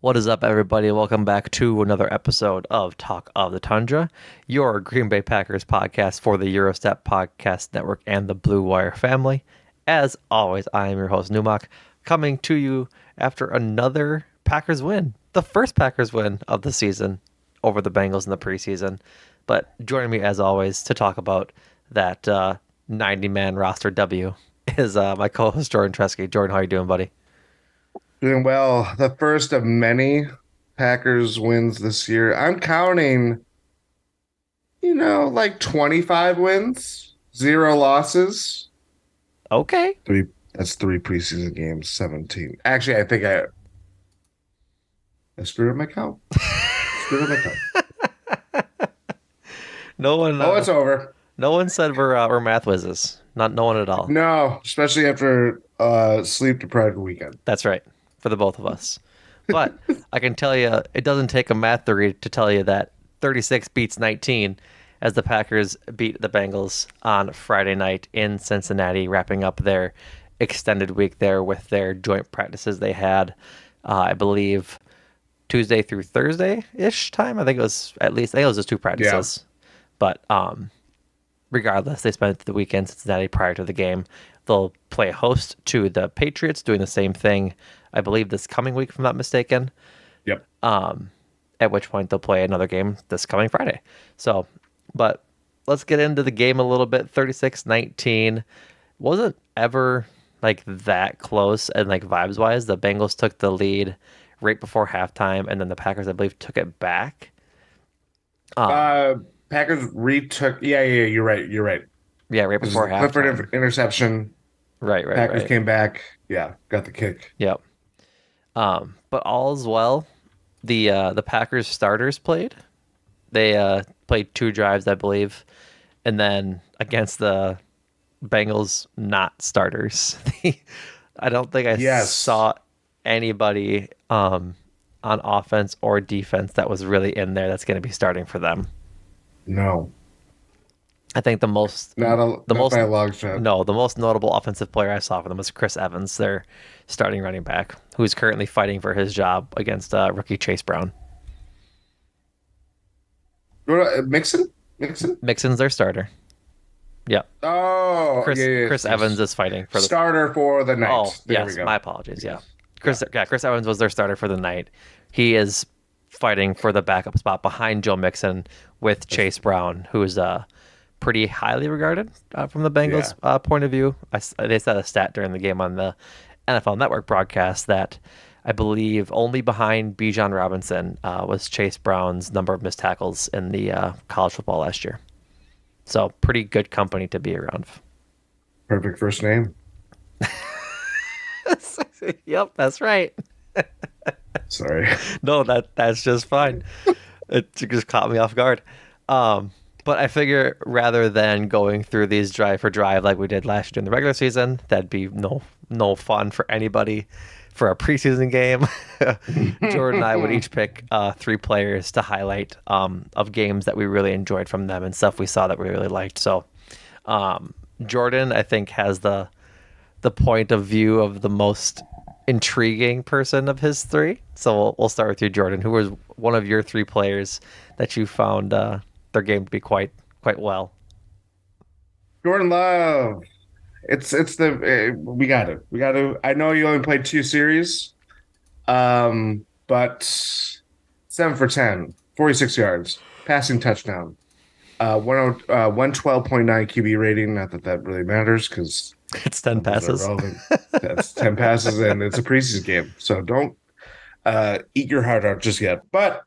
What is up, everybody? Welcome back to another episode of Talk of the Tundra, your Green Bay Packers podcast for the Eurostep Podcast Network and the Blue Wire family. As always, I am your host, Numac, coming to you after another Packers win, the first Packers win of the season over the Bengals in the preseason. But joining me, as always, to talk about that 90-man roster W is my co-host, Jordan Tresky. Jordan, how you doing, buddy? Doing well. The first of many Packers wins this year. I'm counting, like 25 wins, zero losses. Okay. That's three preseason games, 17. Actually, I think I screwed up my count. Screwed up my count. No one. Oh, it's over. No one said we're math whizzes. Not no one at all. No, especially after sleep deprived weekend. That's right, for the both of us. But I can tell you, it doesn't take a math degree to tell you that 36 beats 19 as the Packers beat the Bengals on Friday night in Cincinnati, wrapping up their extended week there with their joint practices they had, I believe, Tuesday through Thursday-ish time. I think it was just two Yeah. practices. But regardless, they spent the weekend in Cincinnati prior to the game. They'll play host to the Patriots, doing the same thing, I believe, this coming week, if I'm not mistaken. Yep. At which point they'll play another game this coming Friday. So, but let's get into the game a little bit. 36-19 wasn't ever like that close, and like vibes wise, the Bengals took the lead right before halftime, and then the Packers, I believe, took it back. Uh, Packers retook. Yeah. You're right. You're right. Yeah, right This is before the Clifford halftime. interception. Right, right, Packers right. came back. Yeah, got the kick. Yep. But all's well. The Packers starters played. They played two drives, I believe, and then against the Bengals not starters. I don't think I Yes. saw anybody on offense or defense that was really in there that's going to be starting for them. No. I think the Not most by a long shot. no, the most notable offensive player I saw for them was Chris Evans, their starting running back, who's currently fighting for his job against rookie Chase Brown. Mixon? Mixon? Mixon's their starter. Yep. Oh, Chris yeah, Chris yes, Evans yes. is fighting for the. Starter for the Oh night. There we yes, my go. apologies. Yeah, Yes. Yeah. Chris Evans was their starter for the night. He is fighting for the backup spot behind Joe Mixon with That's- Chase Brown, who is pretty highly regarded from the Bengals yeah. point of view. They said a stat during the game on the NFL Network broadcast that I believe only behind Bijan Robinson was Chase Brown's number of missed tackles in the college football last year. So pretty good company to be around. Perfect first name. Yep, that's right. Sorry. No, that's just fine. It just caught me off guard. But I figure rather than going through these drive for drive like we did last year in the regular season, that'd be no fun for anybody for a preseason game. Jordan and I would each pick three players to highlight of games that we really enjoyed from them and stuff we saw that we really liked. So Jordan, I think, has the point of view of the most intriguing person of his three. So we'll start with you, Jordan. Who was one of your three players that you found their game to be quite well? Jordan Love. It's the we got to. We got to. I know you only played two series. But 7 for 10, 46 yards, passing touchdown. 112.9 QB rating. Not that that really matters because It's 10 numbers are passes. relevant. That's 10 passes and it's a preseason game. So don't eat your heart out just yet. But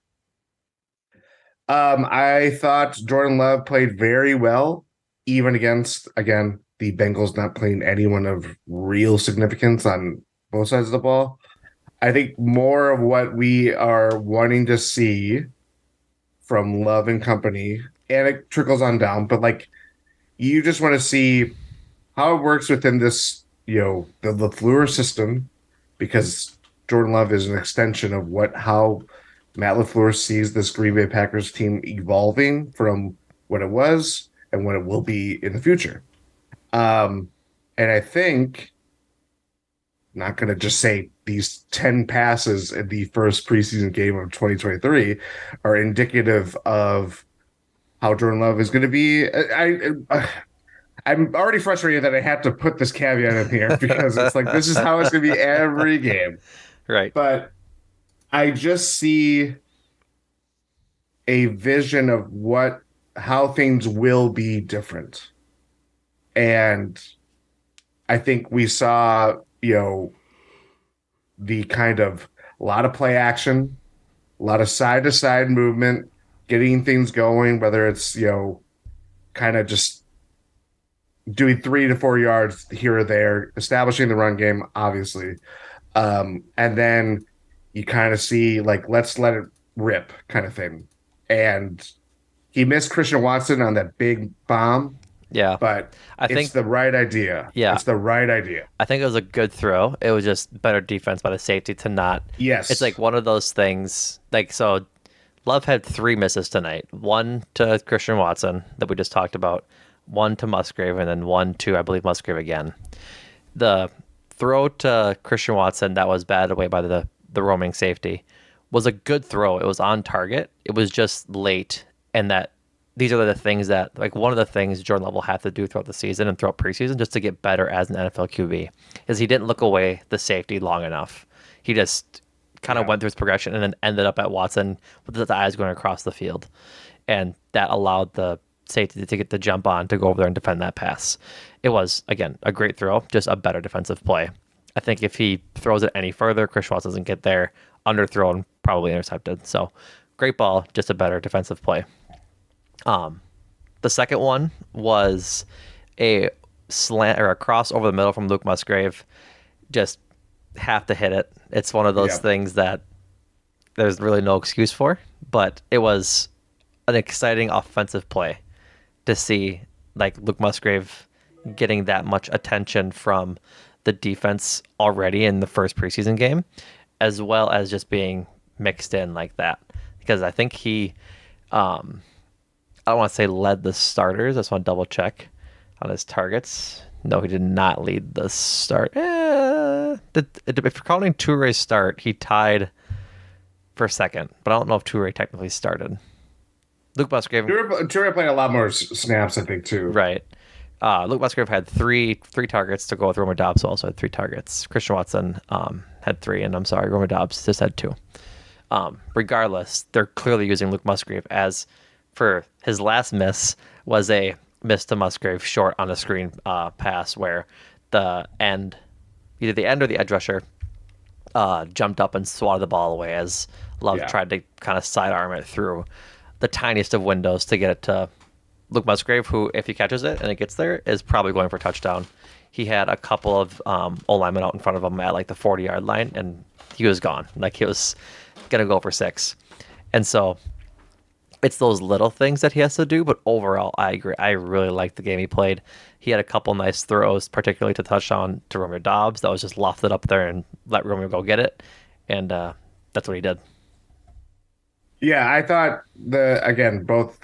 I thought Jordan Love played very well, even against, again, the Bengals not playing anyone of real significance on both sides of the ball. I think more of what we are wanting to see from Love and company, and it trickles on down, but like you just want to see how it works within this, the LaFleur system, because Jordan Love is an extension of how Matt LaFleur sees this Green Bay Packers team evolving from what it was and what it will be in the future. And I think not going to just say these 10 passes in the first preseason game of 2023 are indicative of how Jordan Love is going to be. I'm already frustrated that I have to put this caveat in here because it's like this is how it's going to be every game. Right. But I just see a vision of what how things will be different. And I think we saw, the kind of a lot of play action, a lot of side to side movement, getting things going, whether it's, kind of just doing 3 to 4 yards here or there, establishing the run game, obviously. And then you kind of see like, let's let it rip kind of thing. And he missed Christian Watson on that big bomb, Yeah. but I it's think, the right idea. yeah, It's the right idea. I think it was a good throw. It was just better defense by the safety to not. It's like Yes. one of those things. Like, so Love had three misses tonight, one to Christian Watson that we just talked about, one to Musgrave, and then one to, I believe, Musgrave again. The throw to Christian Watson that was batted away by the roaming safety was a good throw. It was on target. It was just late, and that these are the things that, like, one of the things Jordan Love will have to do throughout the season and throughout preseason just to get better as an NFL QB is he didn't look away the safety long enough. He just kind of Yeah. went through his progression and then ended up at Watson with his eyes going across the field, and that allowed the safety to get the jump on to go over there and defend that pass. It was, again, a great throw, just a better defensive play. I think if he throws it any further, Chris Watson doesn't get there, underthrown, probably intercepted. So great ball, just a better defensive play. The second one was a slant or a cross over the middle from Luke Musgrave. Just have to hit it. It's one of those Yeah. things that there's really no excuse for, but it was an exciting offensive play to see, like, Luke Musgrave getting that much attention from the defense already in the first preseason game, as well as just being mixed in like that. Because I think he, I don't want to say led the starters. I just want to double check on his targets. No, he did not lead the start. If you're counting Touré's start, he tied for second, but I don't know if Touré technically started. Luke Musgrave, Ture played a lot more snaps, I think, too. right. Luke Musgrave had three targets to go with. Romeo Dobbs also had three targets. Christian Watson had three, and I'm sorry, Romeo Dobbs just had two. Regardless, they're clearly using Luke Musgrave as for his last miss was a miss to Musgrave short on a screen pass where the end, either the end or the edge rusher, jumped up and swatted the ball away as Love Yeah. tried to kind of sidearm it through the tiniest of windows to get it to Luke Musgrave, who, if he catches it and it gets there, is probably going for a touchdown. He had a couple of O-linemen out in front of him at like the 40-yard line, and he was gone. Like, he was going to go for six. And so it's those little things that he has to do, but overall, I agree. I really liked the game he played. He had a couple nice throws, particularly to touchdown to Romeo Dobbs, that was just lofted up there and let Romeo go get it. And that's what he did. Yeah, I thought again, both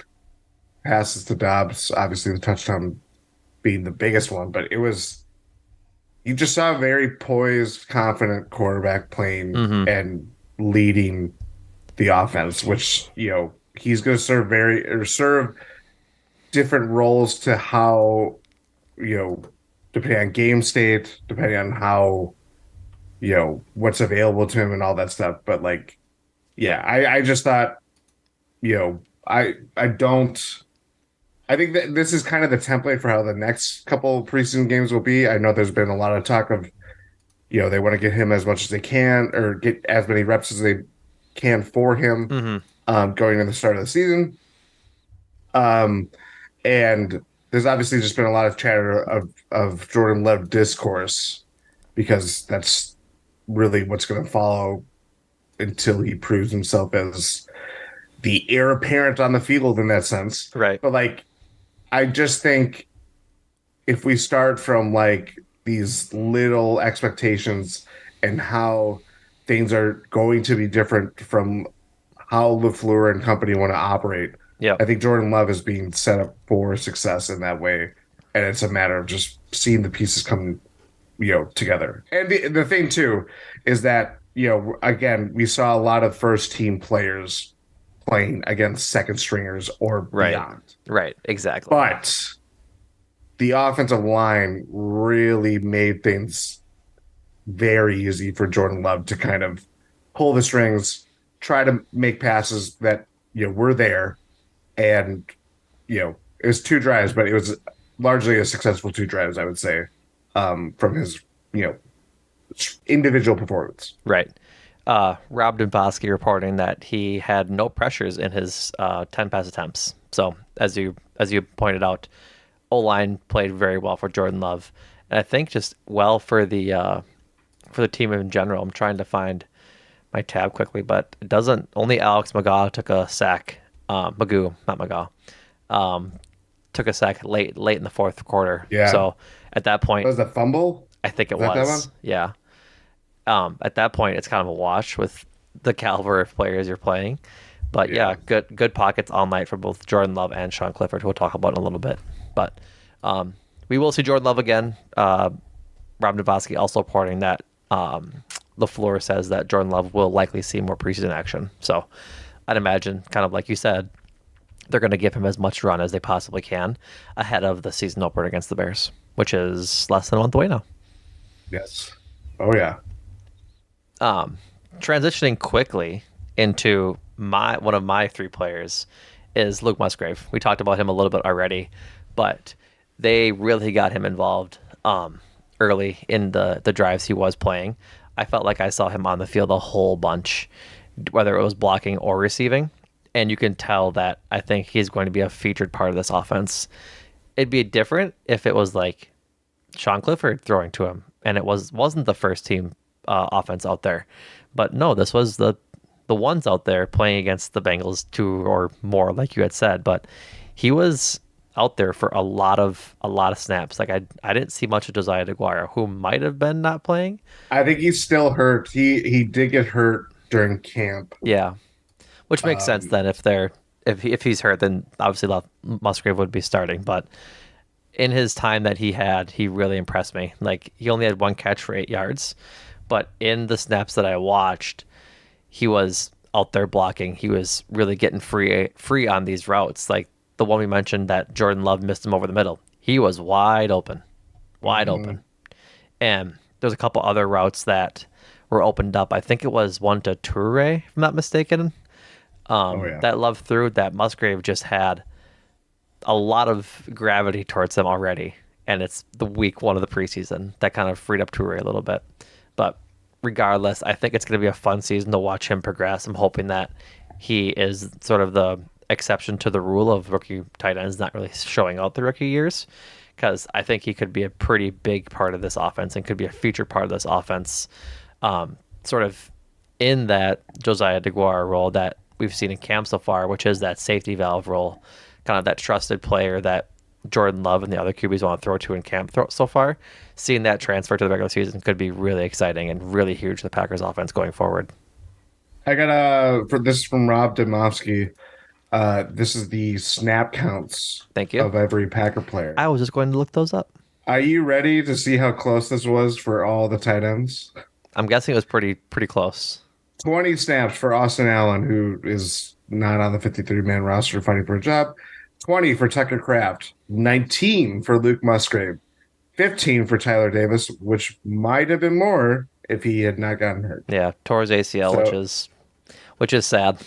passes to Dobbs, obviously the touchdown being the biggest one, but you just saw a very poised, confident quarterback playing Mm-hmm. and leading the offense, which, he's going to serve different roles to how, depending on game state, depending on how, what's available to him and all that stuff. But like, yeah, I just thought, I don't. I think that this is kind of the template for how the next couple of preseason games will be. I know there's been a lot of talk of, they want to get him as much as they can or get as many reps as they can for him Mm-hmm. going in the start of the season. And there's obviously just been a lot of chatter of Jordan Love discourse because that's really what's going to follow until he proves himself as the heir apparent on the field in that sense. Right. But like, I just think if we start from like these little expectations and how things are going to be different from how LaFleur and company want to operate, Yep. I think Jordan Love is being set up for success in that way. And it's a matter of just seeing the pieces come together. And the thing too is that, again, we saw a lot of first team players playing against second stringers or Right. beyond. Right. Exactly. But the offensive line really made things very easy for Jordan Love to kind of pull the strings, try to make passes that, were there. And, it was two drives, but it was largely a successful two drives, I would say, from his, you know, individual performance. Right. Rob Domboski reporting that he had no pressures in his 10 pass attempts. So as you pointed out, O line played very well for Jordan Love, and I think just well for the team in general. I'm trying to find my tab quickly, but it doesn't. Only Alex McGaw took a sack. Magoo, not McGaw, took a sack late in the fourth quarter. Yeah. So at that point, Was the fumble? I think it Was that was. one? Yeah. At that point, it's kind of a wash with the caliber of players you're playing. But yeah, Yeah. good pockets all night for both Jordan Love and Sean Clifford, who we'll talk about in a little bit. But we will see Jordan Love again. Rob Novosky also reporting that LaFleur says that Jordan Love will likely see more preseason action. So I'd imagine, kind of like you said, they're going to give him as much run as they possibly can ahead of the season opener against the Bears, which is less than a month away now. Yes. Oh yeah. Transitioning quickly into my one of my three players is Luke Musgrave. We talked about him a little bit already, but they really got him involved early in the drives he was playing. I felt like I saw him on the field a whole bunch, whether it was blocking or receiving, and you can tell that I think he's going to be a featured part of this offense. It'd be different if it was like Sean Clifford throwing to him, and it wasn't the first team offense out there. But no, this was the ones out there playing against the Bengals two or more, like you had said. But he was out there for a lot of snaps. Like I didn't see much of Josiah DeGuara, who might have been not playing. I think he's still hurt. He did get hurt during camp. Yeah, which makes sense Um, then if he's hurt, then obviously Musgrave would be starting. But in his time that he had, he really impressed me. Like he only had one catch for 8 yards, but in the snaps that I watched, he was out there blocking. He was really getting free on these routes. Like the one we mentioned that Jordan Love missed him over the middle. He was wide open, wide mhm. open. And there's a couple other routes that were opened up. I think it was one to Toure, if I'm not mistaken. Oh yeah. That Love threw that Musgrave just had a lot of gravity towards them already, and it's the week one of the preseason that kind of freed up Toure a little bit. But regardless, I think it's going to be a fun season to watch him progress. I'm hoping that he is sort of the exception to the rule of rookie tight ends not really showing out the rookie years, because I think he could be a pretty big part of this offense and could be a featured part of this offense, sort of in that Josiah DeGuara role that we've seen in camp so far, which is that safety valve role, kind of that trusted player that Jordan Love and the other QBs want to throw to in camp so far. Seeing that transfer to the regular season could be really exciting and really huge for the Packers offense going forward. I got for this from Rob Demovsky. This is the snap counts Thank you. of every Packer player. I was just going to look those up. Are you ready to see how close this was for all the tight ends? I'm guessing it was pretty close. 20 snaps for Austin Allen, who is not on the 53-man roster fighting for a job. 20 for Tucker Kraft. 19 for Luke Musgrave. 15 for Tyler Davis, which might have been more if he had not gotten hurt. Yeah, tore his ACL, So which is sad.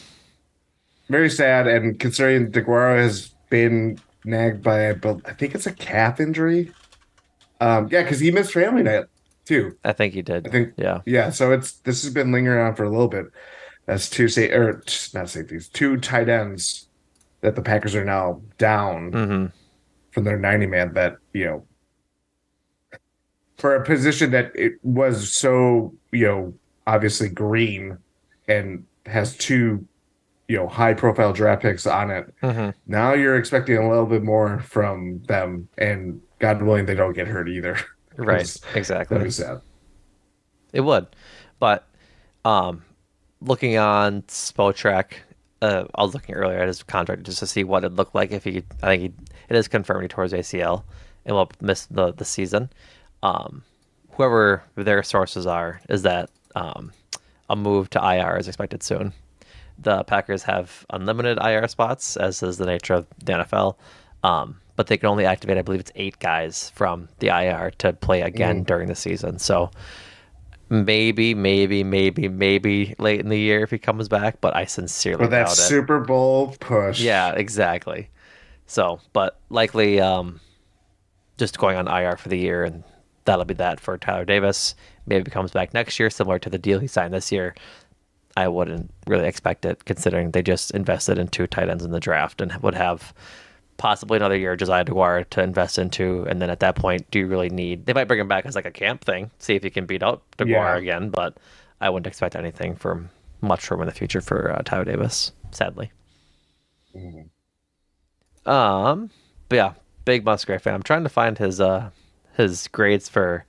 very sad. And considering DeGuara has been nagged by, I think it's a calf injury. Yeah, because he missed family night too. I think he I did. think, Yeah. yeah. So this has been lingering on for a little bit. That's not safeties, two tight ends that the Packers are now down Mm-hmm. from their 90 man. That for a position that it was so obviously green and has two high profile draft picks on it. Mm-hmm. Now you're expecting a little bit more from them, and God willing they don't get hurt either, Right. because that'd Exactly. be sad. It would. But looking on Spotrac, I was looking earlier at his contract just to see what it looked like if he. It is confirmed he tore his ACL and will miss the season. whoever their sources are, is that a move to IR is expected soon. The Packers have unlimited IR spots, as is the nature of the NFL, but they can only activate, I believe it's 8 guys from the IR to play again Mm. during the season. So maybe late in the year if he comes back, but I For sincerely that doubt it. Super Bowl Yeah, push. exactly. So, but likely just going on IR for the year, and that'll be that for Tyler Davis. Maybe he comes back next year, similar to the deal he signed this year. I wouldn't really expect it, considering they just invested in 2 tight ends in the draft and would have possibly another year Josiah DeGuara to invest into. And then at that point, do you really need? They might bring him back as like a camp thing, see if he can beat out DeGuara Yeah. again. But I wouldn't expect anything from much from in the future for Tyler Davis, sadly. Mm. But yeah, big Musgrave fan. I'm trying to find his grades for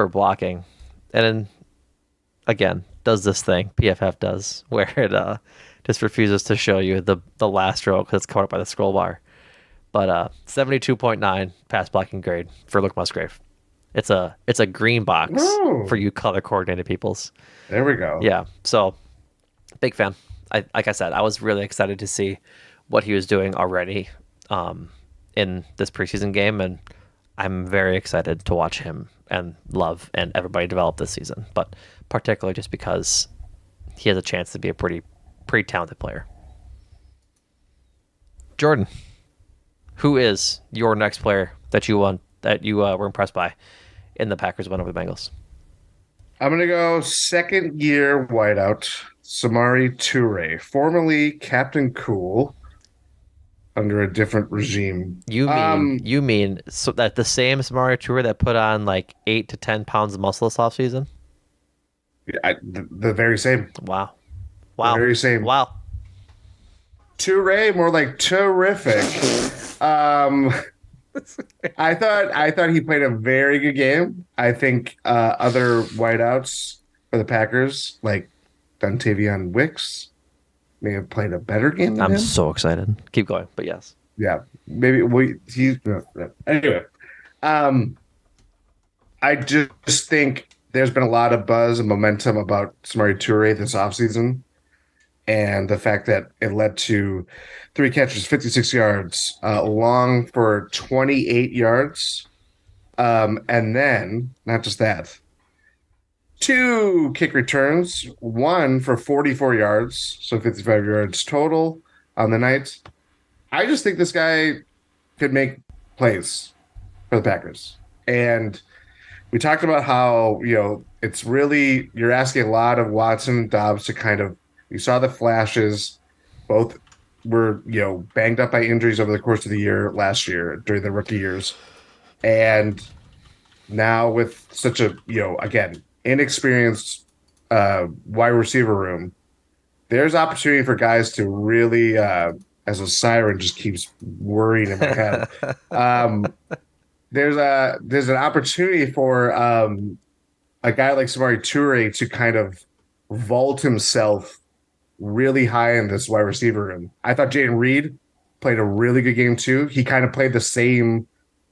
blocking, and then again does this thing PFF does where it just refuses to show you the last row because it's covered up by the scroll bar. But 72.9 pass blocking grade for Luke Musgrave. It's a green box for Oh, you color coordinated peoples. there we go. Yeah, so big fan. Like I said, I was really excited to see what he was doing already in this preseason game, and I'm very excited to watch him and Love and everybody develop this season. But particularly just because he has a chance to be a pretty talented player. Jordan, who is your next player that you were impressed by in the Packers win over the Bengals? I'm gonna go second year whiteout, Samari Toure, formerly Captain Cool under a different regime. You mean so that the same Samari Tour that put on like 8 to 10 pounds of muscle this offseason? The very same. Wow. The Wow. very same. Wow. Toure, more like terrific. Um, I thought he played a very good game. I think other whiteouts for the Packers, like Dontavian Wicks, may have played a better game than I'm him. so excited. Keep going, but yes. Yeah, maybe we. He no. Anyway. Um, I just think there's been a lot of buzz and momentum about Samari Toure this offseason, and the fact that it led to 3 catches, 56 yards, long for 28 yards. And then, not just that, 2 kick returns, one for 44 yards, so 55 yards total on the night. I just think this guy could make plays for the Packers. And we talked about how, it's really, you're asking a lot of Watson and Dobbs to kind of, you saw the flashes. Both were, banged up by injuries over the course of the year last year during the rookie years. And now with such a, again, inexperienced wide receiver room, there's opportunity for guys to really, as a siren just keeps worrying in my head. Um, there's an opportunity for a guy like Samari Toure to kind of vault himself really high in this wide receiver room. I thought Jaden Reed played a really good game too. He kind of played the same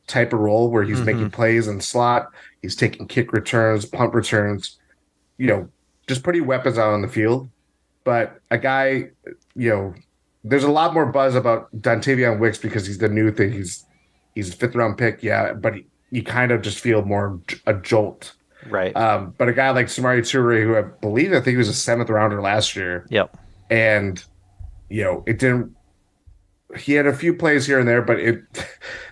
type of role where he's Mm-hmm. making plays in slot, he's taking kick returns, punt returns, you know, just putting weapons out on the field. But a guy, you know, there's a lot more buzz about Dontavian Wicks because he's the new thing. He's a 5th round pick, yeah, but you kind of just feel more a jolt. Right. But a guy like Samari Toure, who I think he was a 7th rounder last year, Yep. and it didn't. He had a few plays here and there, but the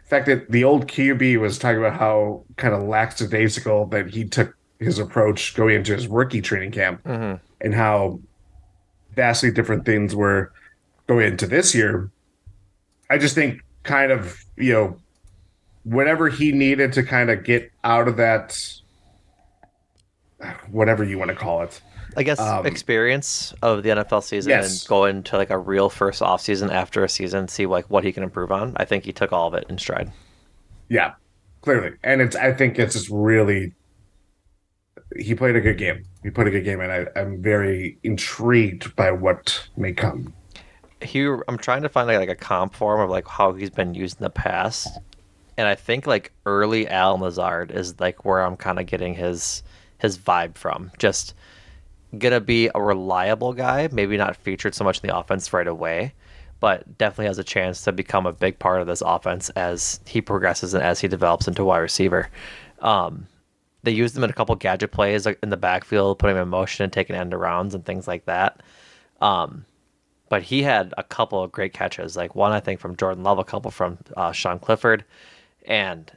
fact that the old QB was talking about how kind of lackadaisical that he took his approach going into his rookie training camp, Mm-hmm. and how vastly different things were going into this year. I just think kind of whatever he needed to kind of get out of that, whatever you want to call it. I guess Um, experience of the NFL season and yes, go into like a real first off season after a season, see like what he can improve on. I think he took all of it in stride. yeah, clearly, and I think it's just really he played a good game. He played a good game, and I'm very intrigued by what may come. I'm trying to find like a comp form of like how he's been used in the past, And I think like early Al Lazard is like where I'm kind of getting his vibe from. Just gonna be a reliable guy, maybe not featured so much in the offense right away, but definitely has a chance to become a big part of this offense as he progresses and as he develops into wide receiver. They used him in a couple gadget plays like in the backfield, putting him in motion and taking end arounds and things like that. But he had a couple of great catches, like one I think from Jordan Love, a couple from Sean Clifford, and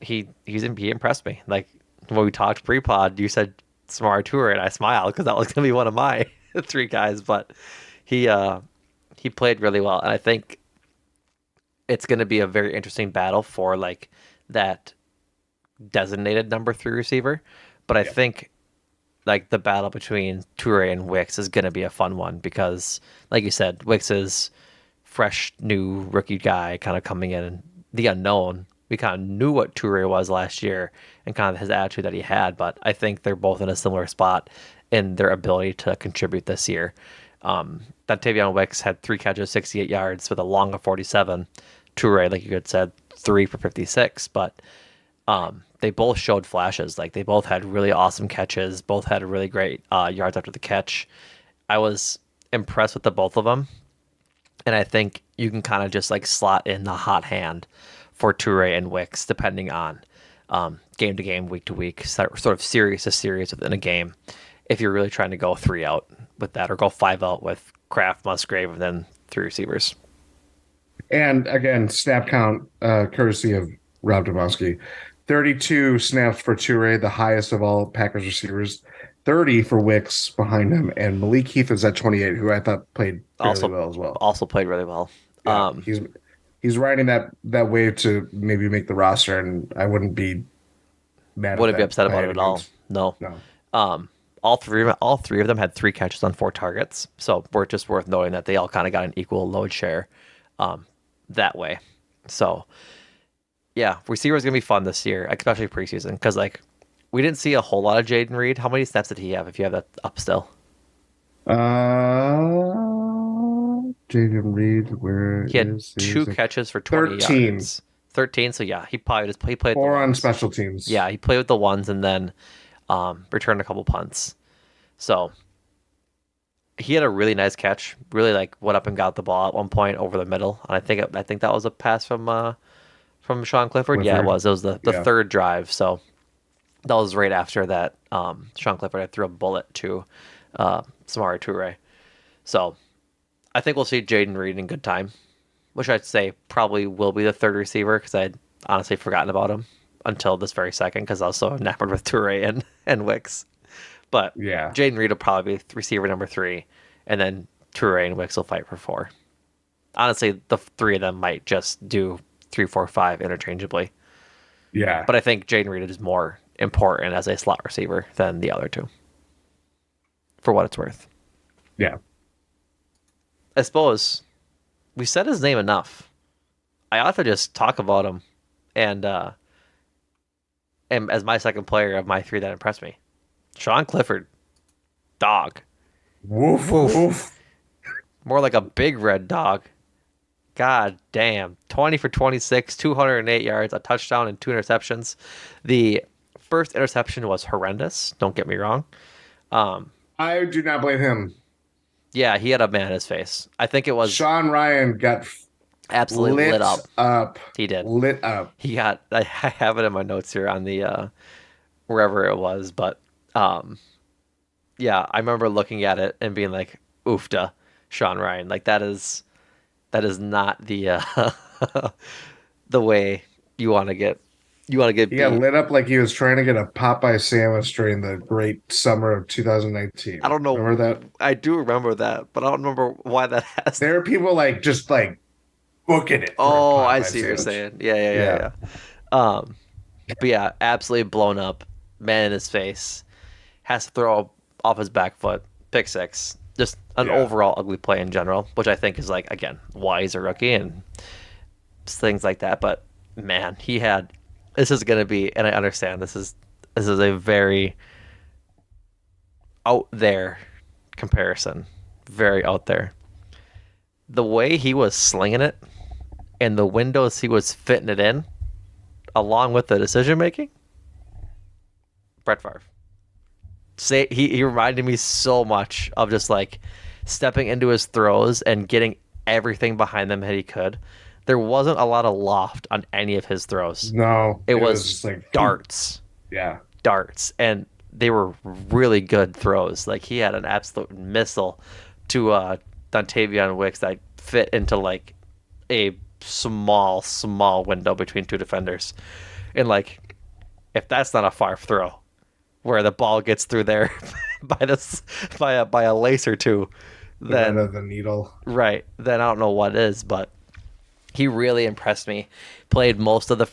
he impressed me. Like when we talked pre-pod, you said Samari Toure, and I smiled because that was gonna be one of my three guys. But he uh, he played really well, and I think it's gonna be a very interesting battle for like that designated number three receiver. But I Yeah. think like the battle between Toure and Wicks is gonna be a fun one because, like you said, Wicks is fresh, new rookie guy, kind of coming in and the unknown. We kind of knew what Toure was last year and kind of his attitude that he had, but I think they're both in a similar spot in their ability to contribute this year. Dontavion Wicks had 3 catches, 68 yards with a long of 47. Toure, like you had said, 3 for 56, but they both showed flashes. Like they both had really awesome catches, both had really great yards after the catch. I was impressed with the both of them, and I think you can kind of just like slot in the hot hand for Toure and Wicks depending on game to game, week to week, sort of series to series within a game. If you're really trying to go 3 out with that, or go 5 out with Kraft, Musgrave, and then 3 receivers. And again, snap count, courtesy of Rob Domowski. 32 snaps for Toure, the highest of all Packers receivers. 30 for Wicks behind him, and Malik Heath is at 28, who I thought played fairly Also, well as well. also played really well. Yeah, he's riding that wave to maybe make the roster, and I wouldn't be mad at Wouldn't be that upset by about it any at all. means. No. No. All three of them had 3 catches on 4 targets, so we're just worth noting that they all kind of got an equal load share that way. So yeah, receivers gonna be fun this year, especially preseason, because like we didn't see a whole lot of Jaden Reed. How many snaps did he have? If you have that up still, Jaden Reed, where he had is two his catches for 20 13? yards. 13. So yeah, he played with the 4 on ones. special teams. Yeah, he played with the ones and then returned a couple punts. So he had a really nice catch. Really like went up and got the ball at one point over the middle. And I think that was a pass from Sean Clifford. Yeah, it Clifford. was. It was the Yeah. third drive. So that was right after that. Sean Clifford had threw a bullet to Samari Toure. So I think we'll see Jaden Reed in good time, which I'd say probably will be the third receiver because I'd honestly forgotten about him until this very second because I was so enamored with Toure and Wicks. But Yeah. Jaden Reed will probably be receiver number 3, and then Toure and Wicks will fight for 4. Honestly, the three of them might just do 3, 4, 5 interchangeably. Yeah. But I think Jaden Reed is more important as a slot receiver than the other two, for what it's worth. Yeah. I suppose we said his name enough. I ought to just talk about him and and as my second player of my 3 that impressed me. Sean Clifford, dog. Woof Woof. woof. More like a big red dog. God damn. 20 for 26, 208 yards, a touchdown, and 2 interceptions. The first interception was horrendous. Don't get me wrong. I do not blame him. Yeah, he had a man in his face. I think it was Sean Ryan got absolutely lit lit up. up. He did. Lit up. He got, I have it in my notes here on the, wherever it was, but, yeah, I remember looking at it and being like, oofda, Sean Ryan. Like that is not the, the way you want to get He got beat. lit up like he was trying to get a Popeye sandwich during the great summer of I 2019. don't know. Remember that? I do remember that, but I don't remember why that has. There are people like just like booking it for a Oh, I Popeye see what you're sandwich. saying. Yeah, yeah, yeah, Yeah. yeah. Um, but yeah, absolutely blown up. Man in his face. Has to throw off his back foot. Pick six. Just an Yeah. overall ugly play in general, which I think is like again why he's a rookie and things like that. But man, he had. This is gonna be, and I understand this is a very out there comparison. Very out there. The way he was slinging it and the windows he was fitting it in, along with the decision making, Brett Favre. He reminded me so much of just like stepping into his throws and getting everything behind them that he could. There wasn't a lot of loft on any of his throws. No, It it was was just like, darts, yeah. darts, and they were really good throws. Like he had an absolute missile to Dontavion Wicks that fit into like a small window between two defenders. And like, if that's not a far throw, where the ball gets through there by this by a lace or two, Thread then of the needle. right, then I don't know what is. But he really impressed me. Played most of the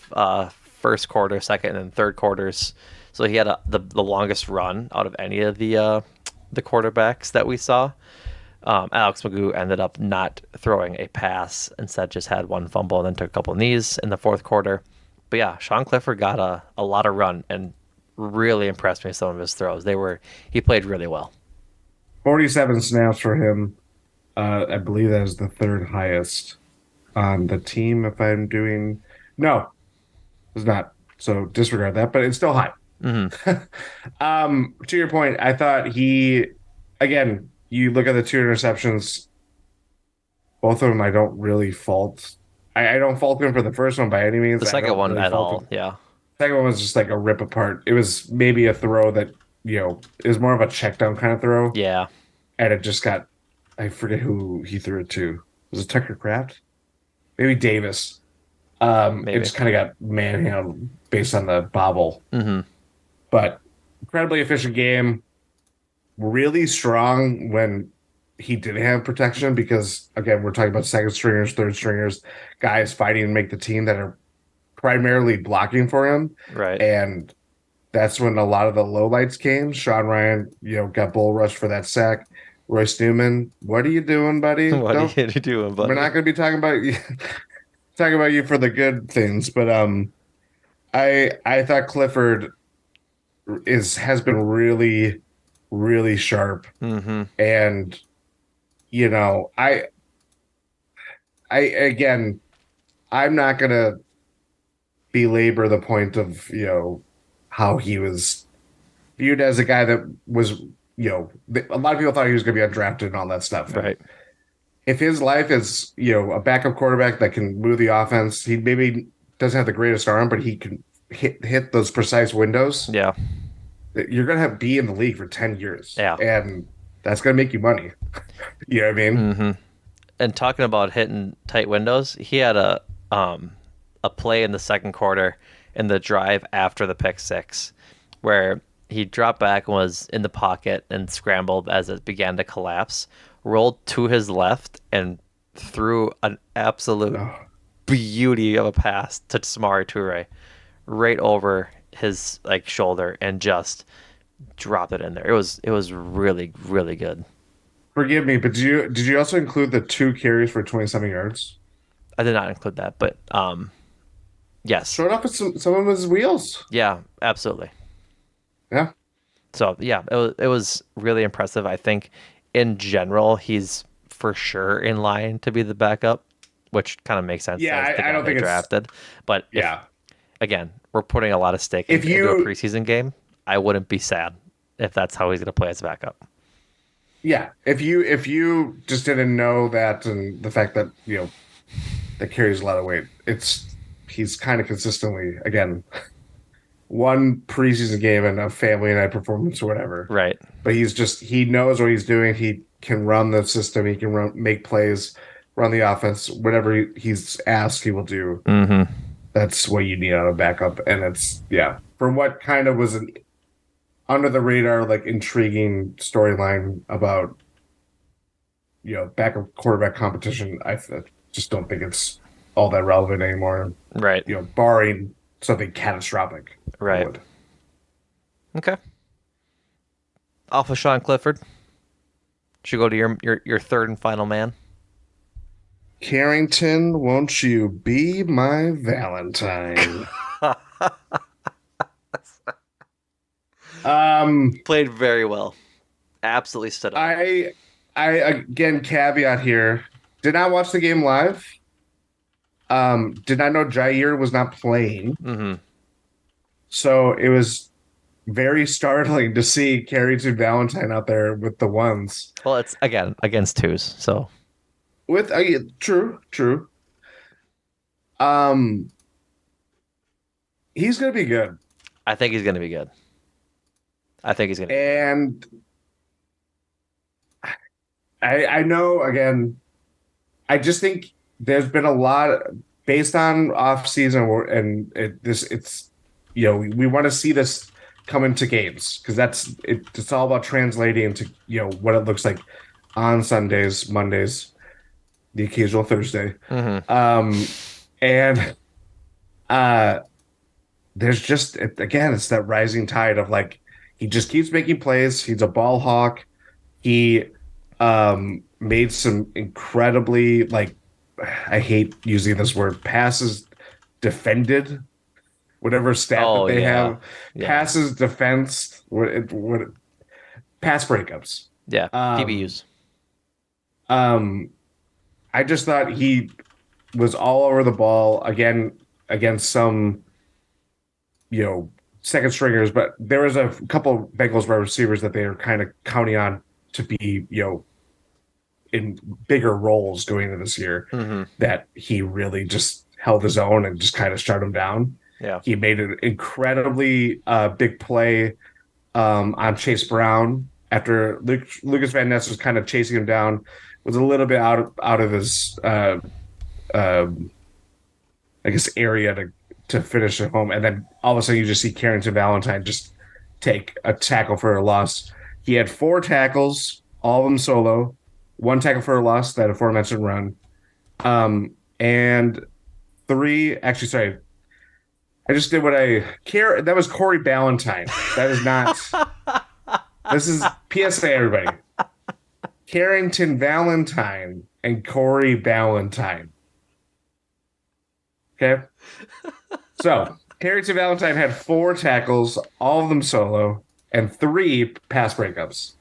first quarter, second, and third quarters. So he had the longest run out of any of the quarterbacks that we saw. Alex Magoo ended up not throwing a pass, instead just had one fumble and then took a couple of knees in the fourth quarter. But yeah, Sean Clifford got a lot of run and really impressed me with some of his throws. He played really well. 47 snaps for him. I believe that is the third highest on the team. If I'm doing no, it's not. So disregard that, but it's still high. To your point, I thought again, you look at the two interceptions, both of them I don't really fault. I don't fault him for the first one by any The means. I second don't one really at fault all, him. yeah. The second one was just like a rip apart. It was maybe a throw that, it was more of a check down kind of throw. Yeah, And it just got, I forget who he threw it to. Was it Tucker Kraft? Maybe Davis. It maybe. just kind of got manhandled based on the bobble. Hmm. But incredibly efficient game. Really strong when he didn't have protection because, again, we're talking about second stringers, third stringers, guys fighting to make the team that are primarily blocking for him. Right. And that's when a lot of the lowlights came. Sean Ryan, got bull rushed for that sack. Royce Newman, what are you doing, buddy? What are Don't you doing, We're buddy? not going to be talking about you, talking about you for the good things, but I thought Clifford has been really really sharp, Hmm. and you know I again I'm not going to belabor the point of how he was viewed as a guy that was a lot of people thought he was going to be undrafted and all that stuff. And Right. if his life is a backup quarterback that can move the offense, he maybe doesn't have the greatest arm, but he can hit those precise windows. Yeah. You're going to be in the league for 10 years, Yeah. and that's going to make you money. You know what I mean? Hmm. And talking about hitting tight windows, he had a play in the second quarter in the drive after the pick six, where he dropped back and was in the pocket and scrambled as it began to collapse, rolled to his left and threw an absolute Oh, beauty of a pass to Samari Toure right over his like shoulder and just dropped it in there. It was really really good. forgive me, but did you also include the 2 carries for 27 yards? I did not include that, but yes, Showed off with some of his wheels. yeah, absolutely. Yeah. So yeah, it was really impressive. I think in general he's for sure in line to be the backup, which kind of makes sense Yeah, as the I guy don't they think it's drafted. But if yeah. again we're putting a lot of stake If into a you preseason game, I wouldn't be sad if that's how he's going to play as a backup. Yeah, if you just didn't know that and the fact that that carries a lot of weight, he's kind of consistently again one preseason game and a family night performance or whatever. Right. But he knows what he's doing. He can run the system. He can make plays, run the offense. Whatever he's asked, he will do. Mm-hmm. That's what you need out of backup, and it's for what kind of was an under the radar like intriguing storyline about backup quarterback competition. I just don't think it's all that relevant anymore. Right. Barring something catastrophic, it Right. would. Okay. Off of Sean Clifford. Should go to your third and final man. Carrington, won't you be my Valentine? Um, Played very well. Absolutely stood up. I again caveat here. Did not watch the game live. Did not know Jair was not playing. Hmm. So it was very startling to see Carrington Valentine out there with the ones. Well, it's again against twos, so With true, true. Um, he's gonna be good, I think he's going to be good. I think he's going to be good. and I know again. I just think there's been a lot based on off season and it's we want to see this come into games because it's all about translating into what it looks like on Sundays, Mondays, the occasional Thursday. Hmm. Um, and uh, there's just again, it's that rising tide of like he just keeps making plays. He's a ball hawk. He made some incredibly like I hate using this word passes defended whatever stat that Oh they yeah, have yeah, passes defense what pass breakups. yeah. Um, PBUs. um, I just thought he was all over the ball again against some second stringers, but there was a couple Bengals wide receivers that they were kind of counting on to be in bigger roles going into this year Hmm. that he really just held his own and just kind of shut him down. Yeah. He made an incredibly big play on Chase Brown after Lucas Van Ness was kind of chasing him down, was a little bit out of his uh, I guess area to finish at home, and then all of a sudden you just see Carrington Valentine just take a tackle for a loss. He had four tackles, all of them solo, one tackle for a loss, that aforementioned run, and three. Actually, sorry, I just did what I care. That was Corey Ballantyne. That is not. This is PSA, everybody. Carrington Valentine and Corey Ballantyne. Okay. So Carrington Valentine had four tackles, all of them solo, and three pass breakups.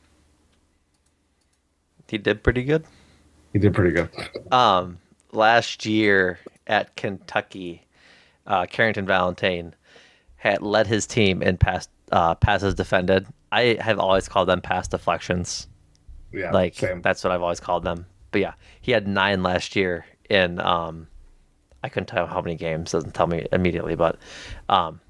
He did pretty good. He did pretty good. Um, Last year at Kentucky, Carrington Valentine had led his team in passes defended. I have always called them pass deflections. Yeah, Like same. that's what I've always called them. But yeah, he had 9 last year in I couldn't tell how many games, doesn't tell me immediately, but um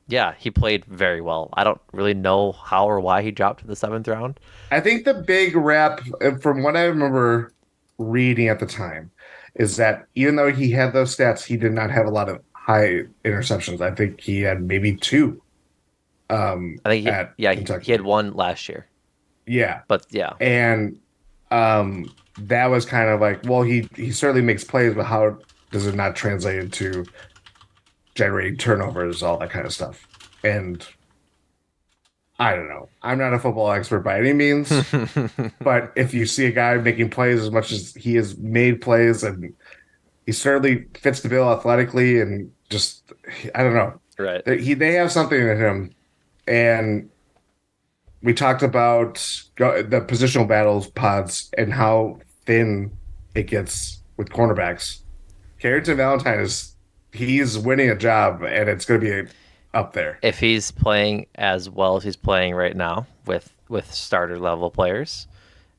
yeah, he played very well. I don't really know how or why he dropped to the 7th round. I think the big rap, from what I remember reading at the time, is that even though he had those stats, he did not have a lot of high interceptions. I think he had maybe two I think at he had Kentucky. 1 last year. Yeah. But yeah. And that was kind of like, well, he certainly makes plays, but how does it not translate into generating turnovers, all that kind of stuff? And I don't know. I'm not a football expert by any means, but if you see a guy making plays as much as he has made plays, and he certainly fits the bill athletically, and just I don't know, Right. they have something in him. And we talked about the positional battles pods and how thin it gets with cornerbacks. Carrington Valentine he's winning a job, and it's going to be up there. If he's playing as well as he's playing right now with starter level players,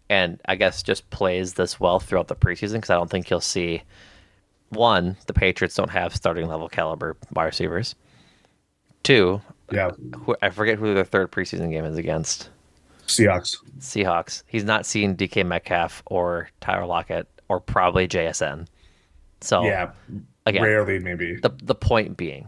and I guess just plays this well throughout the preseason, because I don't think you'll see one, the Patriots don't have starting level caliber wide receivers. Two, Yeah, I forget who their third preseason game is against. Seahawks. Seahawks. He's not seen DK Metcalf or Tyler Lockett or probably JSN. So Yeah, again, rarely maybe. the point being,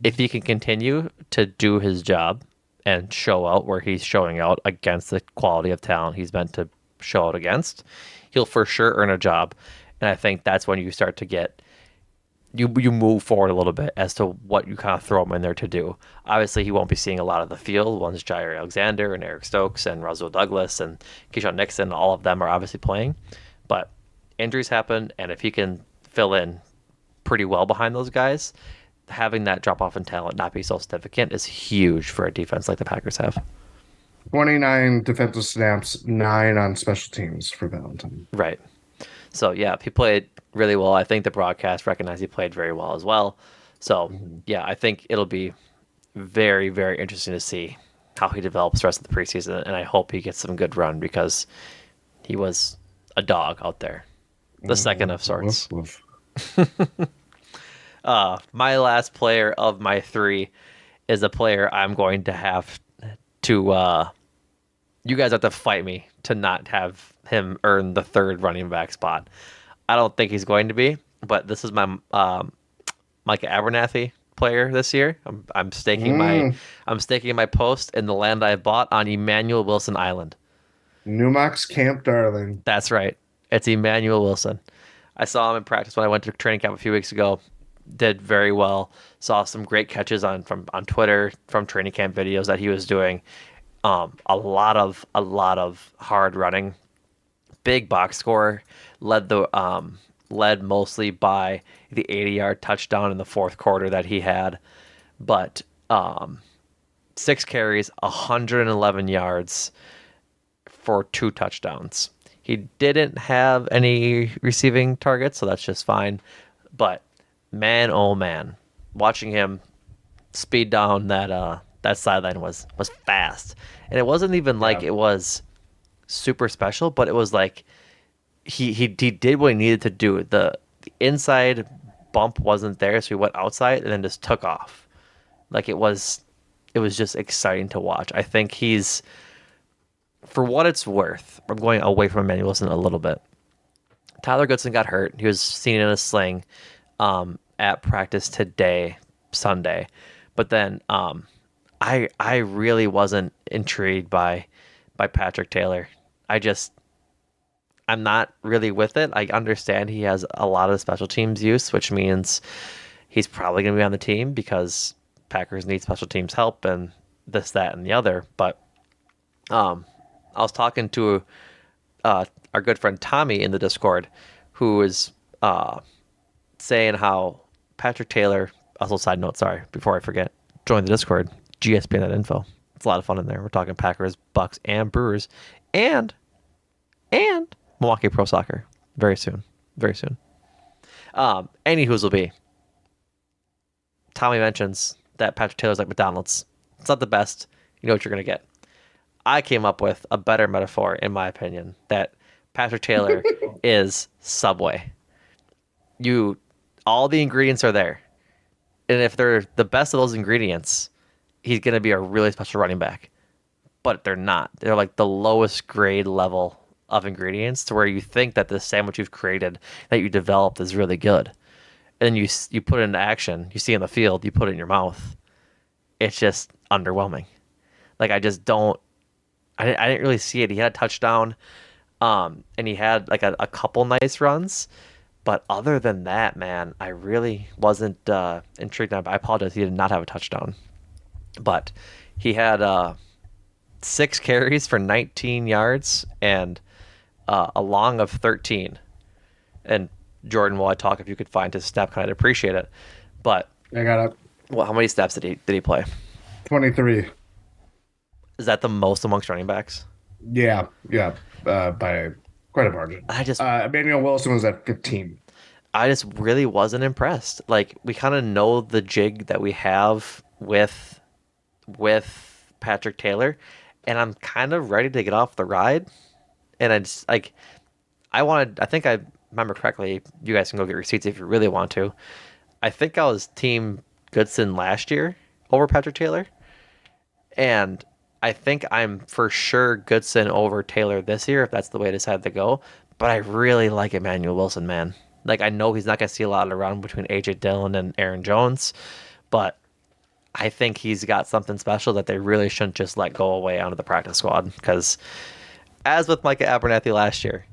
if he can continue to do his job and show out where he's showing out against the quality of talent he's meant to show out against, he'll for sure earn a job. And I think that's when you start to get you move forward a little bit as to what you kind of throw him in there to do. Obviously, he won't be seeing a lot of the field. One's Jair Alexander and Eric Stokes and Russell Douglas and Keyshawn Nixon. All of them are obviously playing, but injuries happen, and if he can fill in pretty well behind those guys, having that drop off in talent not be so significant is huge for a defense like the Packers have. 29 defensive snaps, 9 on special teams for Valentine. Right. So yeah, he played really well. I think the broadcast recognized he played very well as well. So, Mhm. yeah, I think it'll be very, very interesting to see how he develops the rest of the preseason. And I hope he gets some good run because he was a dog out there, the second Mhm. of Woof, sorts. woof. My last player of my three is a player I'm going to have to. You guys have to fight me to not have him earn the third running back spot. I don't think he's going to be, but this is my Micah Abernathy player this year. Mm. I'm staking my post in the land I bought on Emmanuel Wilson Island. Numac's Camp Darling. That's right. It's Emmanuel Wilson. I saw him in practice when I went to training camp a few weeks ago. Did very well. Saw some great catches on Twitter from training camp videos that he was doing. A lot of hard running. Big box score. Led mostly by the 80-yard touchdown in the fourth quarter that he had, but 6 carries, 111 yards for 2 touchdowns. He didn't have any receiving targets, so that's just fine. But man, oh man, watching him speed down that sideline was fast, and it wasn't even like Yeah. it was super special, but it was like he did what he needed to do. The inside bump wasn't there, so he went outside and then just took off. Like it was just exciting to watch. I think he's for what it's worth. I'm going away from Emmanuel Wilson a little bit. Tyler Goodson got hurt. He was seen in a sling at practice today, Sunday. But then I really wasn't intrigued by Patrick Taylor. I just I'm not really with it. I understand he has a lot of special teams use, which means he's probably going to be on the team because Packers need special teams help and this, that, and the other. But I was talking to our good friend Tommy in the Discord, who is saying how Patrick Taylor. Also, side note, sorry, before I forget, join the Discord, GSPN.info. It's a lot of fun in there. We're talking Packers, Bucks, and Brewers, and and Milwaukee Pro Soccer very soon, very soon. Any who's will be. Tommy mentions that Patrick Taylor's like McDonald's. It's not the best. You know what you're gonna get. I came up with a better metaphor, in my opinion, that Patrick Taylor is Subway. You, all the ingredients are there, and if they're the best of those ingredients, he's gonna be a really special running back. But they're not. They're like the lowest grade level of ingredients to where you think that the sandwich you've created that you developed is really good. And then you put it into action, you see in the field, you put it in your mouth. It's just underwhelming. Like I didn't really see it. He had a touchdown, and he had like a couple nice runs. But other than that, man, I really wasn't intrigued. I apologize. He did not have a touchdown, but he had 6 carries for 19 yards and a long of 13. And Jordan, while I talk, if you could find his step, kind of appreciate it. But I got up well, how many steps did he play? 23. Is that the most amongst running backs? Yeah, yeah, by quite a margin. I just Emmanuel Wilson was at 15. I just really wasn't impressed. Like we kind of know the jig that we have with Patrick Taylor, and I'm kind of ready to get off the ride. And I just like I think I remember correctly. You guys can go get receipts if you really want to. I think I was team Goodson last year over Patrick Taylor, and I think I'm for sure Goodson over Taylor this year if that's the way I decide to go. But I really like Emmanuel Wilson, man. Like I know he's not gonna see a lot of run between AJ Dillon and Aaron Jones, but I think he's got something special that they really shouldn't just let go away onto the practice squad. Because as with Micah Abernathy last year,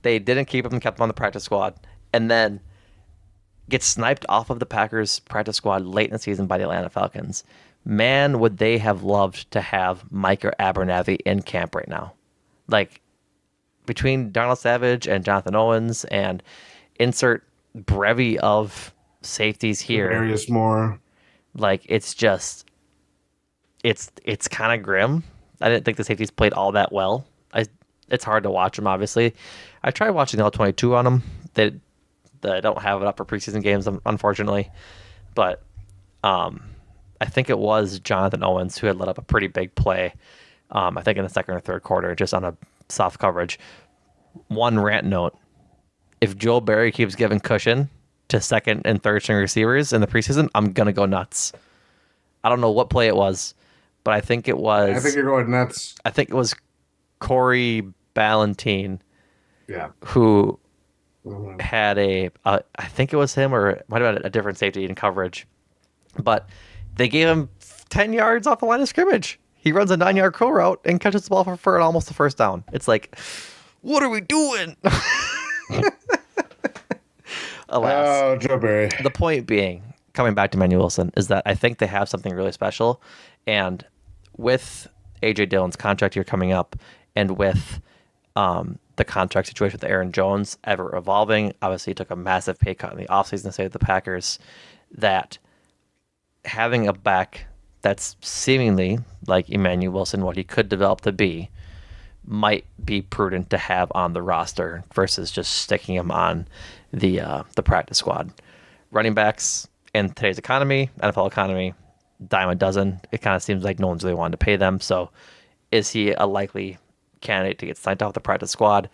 they didn't keep him, kept him on the practice squad, and then get sniped off of the Packers practice squad late in the season by the Atlanta Falcons. Man, would they have loved to have Micah Abernathy in camp right now? Like between Darnell Savage and Jonathan Owens and insert brevy of safeties here, Various more. like it's kind of grim. I didn't think the safeties played all that well. It's hard to watch them, obviously. I tried watching the All 22 on them. They I don't have it up for preseason games, unfortunately. But I think it was Jonathan Owens who had let up a pretty big play. I think in the second or third quarter, just on a soft coverage. One rant note: if Joel Berry keeps giving cushion to second and third string receivers in the preseason, I'm gonna go nuts. I don't know what play it was, but I think you're going nuts. I think it was Corey Ballantine Yeah. who Mhm. had I think it was him or it might have been a different safety in coverage, but they gave him 10 yards off the line of scrimmage. He runs a 9-yard curl route and catches the ball for almost a first down. It's like, what are we doing? Alas. Oh, Joe Barry. The point being, coming back to Manuel Wilson, is that I think they have something really special. And with AJ Dillon's contract year coming up and with the contract situation with Aaron Jones ever evolving, obviously he took a massive pay cut in the offseason to save the Packers, that having a back that's seemingly like Emmanuel Wilson, what he could develop to be, might be prudent to have on the roster versus just sticking him on the practice squad. Running backs in today's economy, NFL economy, dime a dozen. It kind of seems like no one's really wanted to pay them. So, is he a likely candidate to get signed off the practice squad?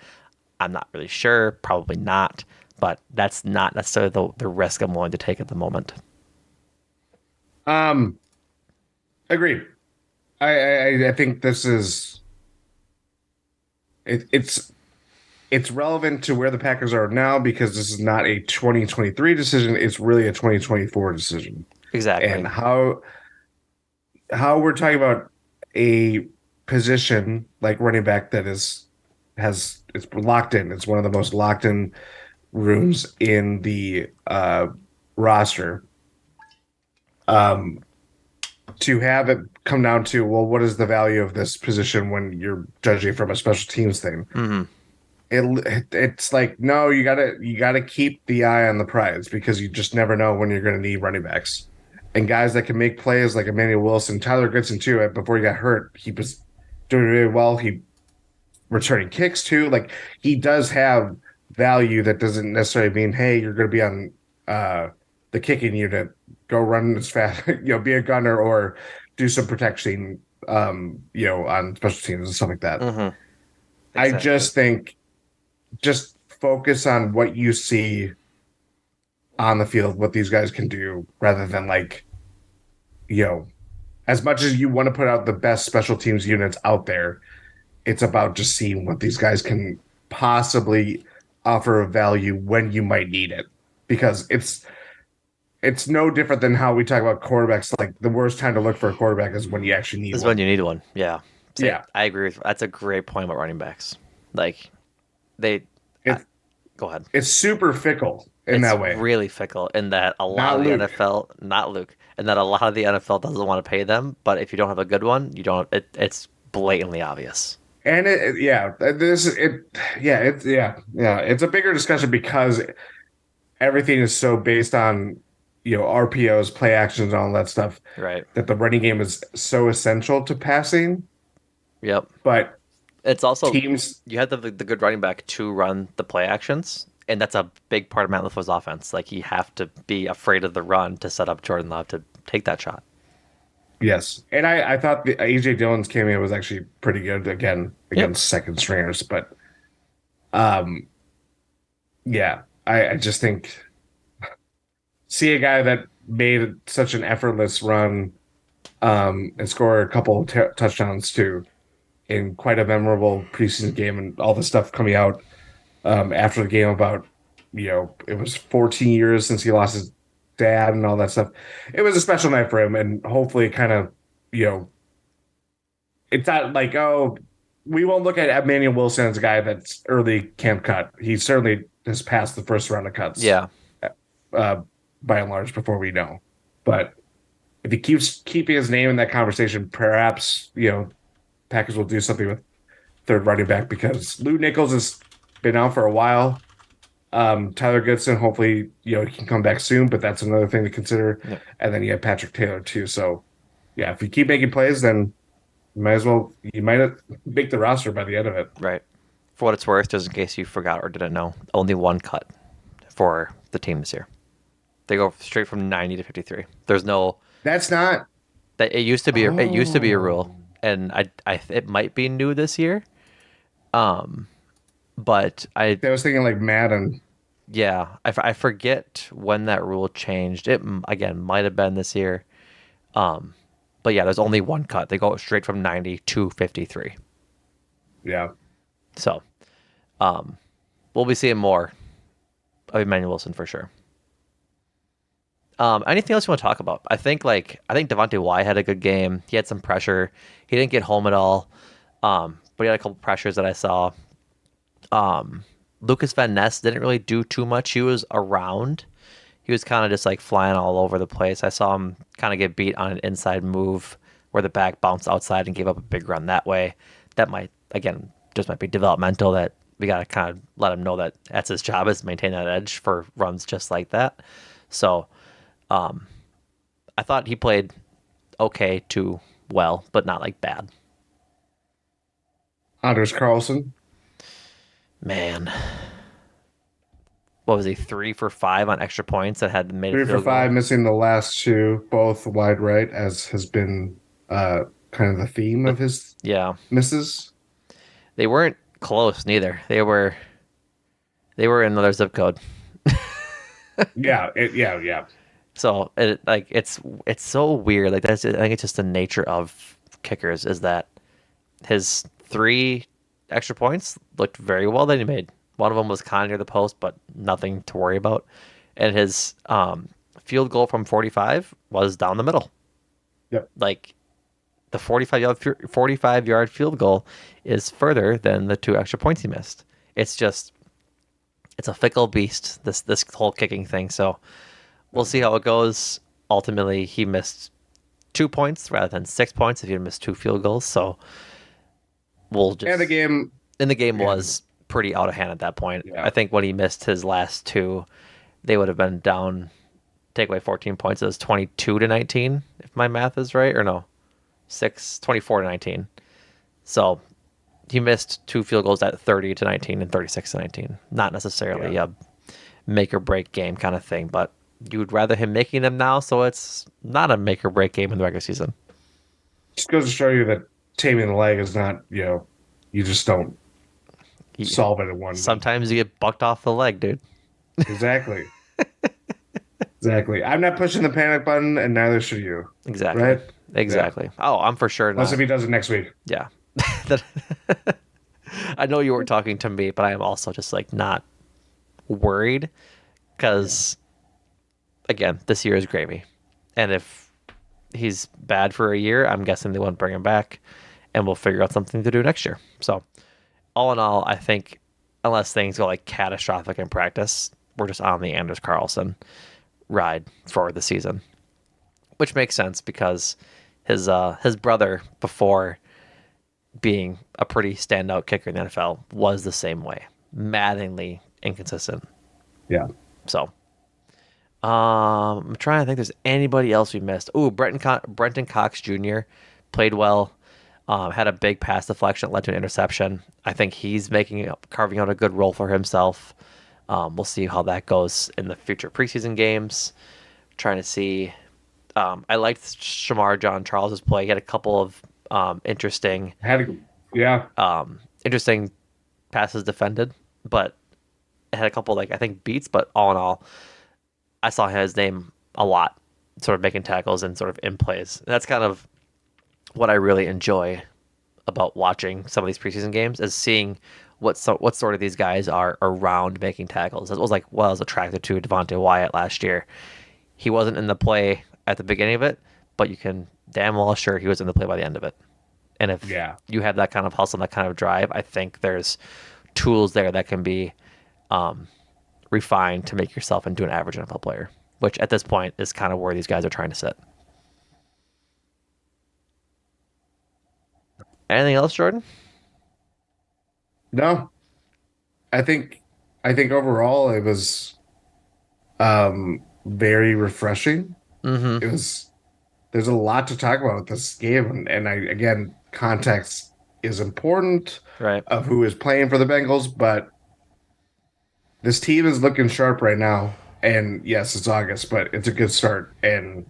I'm not really sure. Probably not. But that's not necessarily the risk I'm willing to take at the moment. Um, Agreed. I think this is it, it's relevant to where the Packers are now because this is not a 2023 decision. It's really a 2024 decision. Exactly. And how we're talking about a position like running back that it's locked in. It's one of the most locked in rooms in the roster. Um, to have it come down to, well, what is the value of this position when you're judging from a special teams thing? Mm-hmm. It's like, no, you gotta keep the eye on the prize because you just never know when you're going to need running backs and guys that can make plays like Emmanuel Wilson, Tyler Goodson too. Before he got hurt, he was doing really well. He returning kicks too. Like he does have value that doesn't necessarily mean, hey, you're going to be on the kicking unit, go run as fast, be a gunner or do some protection, on special teams and stuff like that. Mm-hmm. I Exactly. just think just focus on what you see on the field, what these guys can do, rather than like, you know, as much as you want to put out the best special teams units out there, it's about just seeing what these guys can possibly offer of value when you might need it. Because it's no different than how we talk about quarterbacks. Like the worst time to look for a quarterback is when you actually need This is when one. you need one. Yeah. Say, Yeah. I agree with that's a great point about running backs. Like they I, It, go ahead. it's super fickle in It's that way. really fickle in that a lot Not of the Luke. NFL, not Luke, and that a lot of the NFL doesn't want to pay them. But if you don't have a good one, you don't. It's blatantly obvious. And yeah, this it, yeah. It's a bigger discussion because everything is so based on RPOs, play actions, and all that stuff Right. that the running game is so essential to passing. Yep. But It's also teams, you have the good running back to run the play actions, and that's a big part of Matt LaFleur's offense. Like you have to be afraid of the run to set up Jordan Love to take that shot. yes, and I thought the AJ Dillon's cameo was actually pretty good again Yep. against second stringers, but um, yeah, I just think see a guy that made such an effortless run and score a couple touchdowns too in quite a memorable preseason game and all the stuff coming out after the game about it was 14 years since he lost his dad and all that stuff. It was a special night for him, and hopefully, it kind of you know, it's not like we won't look at Emmanuel Wilson as a guy that's early camp cut. He certainly has passed the first round of cuts Yeah. uh, by and large before we know, but. If he keeps keeping his name in that conversation, perhaps Packers will do something with third running back because Lou Nichols has been out for a while. Tyler Goodson, hopefully, he can come back soon, but that's another thing to consider. Yep. And then you have Patrick Taylor too. So, yeah, if you keep making plays, then you might make the roster by the end of it. Right. For what it's worth, just in case you forgot or didn't know, only one cut for the team this year. They go straight from 90 to 53. There's no That's not. that it used to be a rule, Oh, and I it might be new this year. But I was thinking like Madden. yeah, I forget when that rule changed. It again might have been this year. But yeah, there's only one cut. They go straight from 90 to 53. Yeah. So we'll be seeing more of Emmanuel Wilson for sure. Anything else you want to talk about? I think Devontae Wyatt had a good game. He had some pressure. He didn't get home at all. But he had a couple pressures that I saw. Lucas Van Ness didn't really do too much. He was around. He was kind of just like flying all over the place. I saw him kind of get beat on an inside move where the back bounced outside and gave up a big run that way. That might, again, just might be developmental that we got to kind of let him know that that's his job is to maintain that edge for runs just like that. So I thought he played okay to well, but not like bad. Anders Carlson, Man, what was he, 3 for 5 on extra points that had made a three for field five, goal? missing the last two, both wide right, as has been kind of the theme But of his yeah, misses. they weren't close neither. They were in another zip code. Yeah. So it's so weird. Like that's I think it's just the nature of kickers is that his 3 extra points looked very well that he made. One of them was kind of near the post, but nothing to worry about. And his field goal from 45 was down the middle. Yep. Like the 45 yard field goal is further than the 2 extra points he missed. It's just it's a fickle beast this whole kicking thing. So we'll see how it goes. Ultimately, he missed 2 points rather than 6 points if he had missed 2 field goals. So we'll And the just game, and the game yeah, was pretty out of hand at that point. yeah, I think when he missed his last two, they would have been down. Take away 14 points. It was 22 to 19, if my math is right, or no, 24 to 19. So he missed 2 field goals at 30 to 19 and 36 to 19. Not yeah. necessarily a make or break game kind of thing, but you would rather him making them now, so it's not a make or break game in the regular season. Just goes to show you that taming the leg is not, you just don't He, solve it in one week. sometimes you get bucked off the leg, dude. Exactly. Exactly. I'm not pushing the panic button, and neither should you. Exactly. Right? Yeah. Exactly. Oh, I'm for sure Unless if not. he does it next week. Yeah. I know you weren't talking to me, but I am also just like not worried Yeah. because again, this year is gravy, and if he's bad for a year, I'm guessing they won't bring him back, and we'll figure out something to do next year. So, all in all, I think unless things go like catastrophic in practice, we're just on the Anders Carlson ride for the season, which makes sense because his brother before being a pretty standout kicker in the NFL was the same way, maddeningly inconsistent. Yeah. So I'm trying to think. There's anybody else we missed? Ooh, Brenton Cox Jr. played well. Had a big pass deflection that led to an interception. I think he's carving out a good role for himself. We'll see how that goes in the future preseason games. Trying to see. I liked Shamar John Charles's play. He had a couple of Had to, yeah. interesting passes defended, but it had a couple like I think beats. But all in all, I saw his name a lot, sort of making tackles and sort of in plays. That's kind of what I really enjoy about watching some of these preseason games is seeing what sort of these guys are around making tackles. That was like what I was attracted to Devontae Wyatt last year. He wasn't in the play at the beginning of it, but you can damn well sure he was in the play by the end of it. And if Yeah. you have that kind of hustle and that kind of drive, I think there's tools there that can be refined to make yourself into an average NFL player, which at this point is kind of where these guys are trying to sit. Anything else, Jordan? No, I think I think overall it was very refreshing. Mm-hmm. It was there's a lot to talk about with this game, and I again context is important Right. of who is playing for the Bengals, but this team is looking sharp right now. And yes, it's August, but it's a good start. And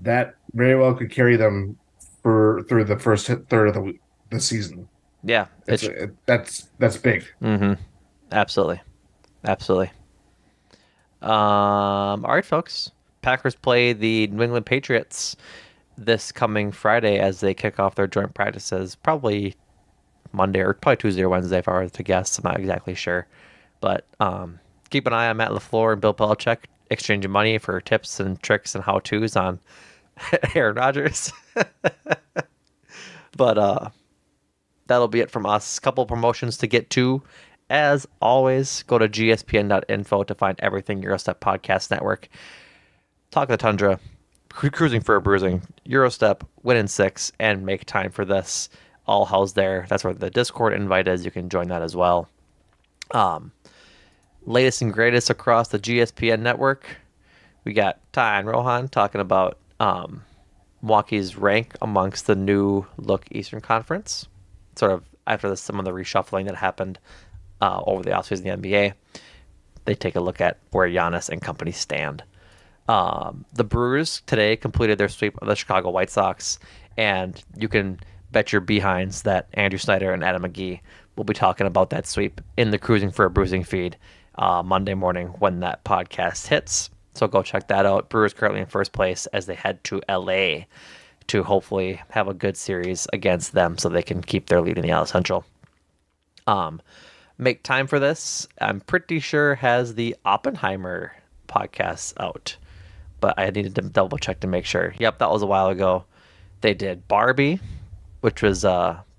that very well could carry them for through the first third of the season. Yeah, it's That's big. absolutely, absolutely. All right, folks. Packers play the New England Patriots this coming Friday as they kick off their joint practices. Probably Monday or probably Tuesday or Wednesday, if I were to guess. I'm not exactly sure, but keep an eye on Matt LaFleur and Bill Belichick exchanging money for tips and tricks and how tos on Aaron Rodgers. But that'll be it from us. Couple promotions to get to. As always, go to gspn.info to find everything Eurostep Podcast Network. Talk of the Tundra, Cruising for a Bruising, Eurostep, Win in Six, and Make Time for This. All housed there. That's where the Discord invite is. You can join that as well. Latest and greatest across the GSPN network. We got Ty and Rohan talking about Milwaukee's rank amongst the new look Eastern Conference, sort of after some of the reshuffling that happened over the offseason in the NBA. They take a look at where Giannis and company stand. The Brewers today completed their sweep of the Chicago White Sox, and you can bet your behinds that Andrew Snyder and Adam McGee will be talking about that sweep in the Cruising for a Bruising feed Monday morning when that podcast hits. So go check that out. Brewers currently in first place as they head to LA to hopefully have a good series against them so they can keep their lead in the AL Central. Make Time for This, I'm pretty sure has the Oppenheimer podcast out, but I needed to double check to make sure. Yep, that was a while ago. They did Barbie, which was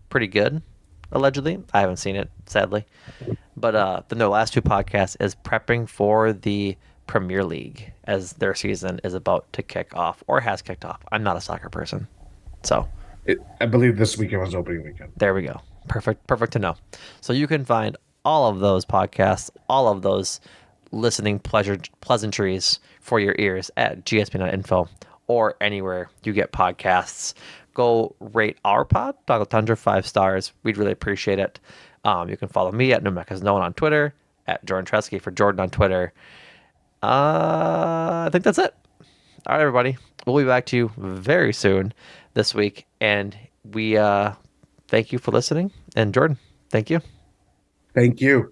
pretty good, allegedly. I haven't seen it, sadly. But then their last two podcasts is prepping for the Premier League as their season is about to kick off or has kicked off. I'm not a soccer person. So I believe this weekend was opening weekend. there we go. Perfect to know. So you can find all of those podcasts, all of those listening pleasantries for your ears at gspn.info or anywhere you get podcasts. Go rate our pod, Doggle Tundra, 5 stars. We'd really appreciate it. You can follow me at Numac as known on Twitter, at Jordan Tresky for Jordan on Twitter. I think that's it. All right, everybody. We'll be back to you very soon this week. And we thank you for listening. And Jordan, thank you. Thank you.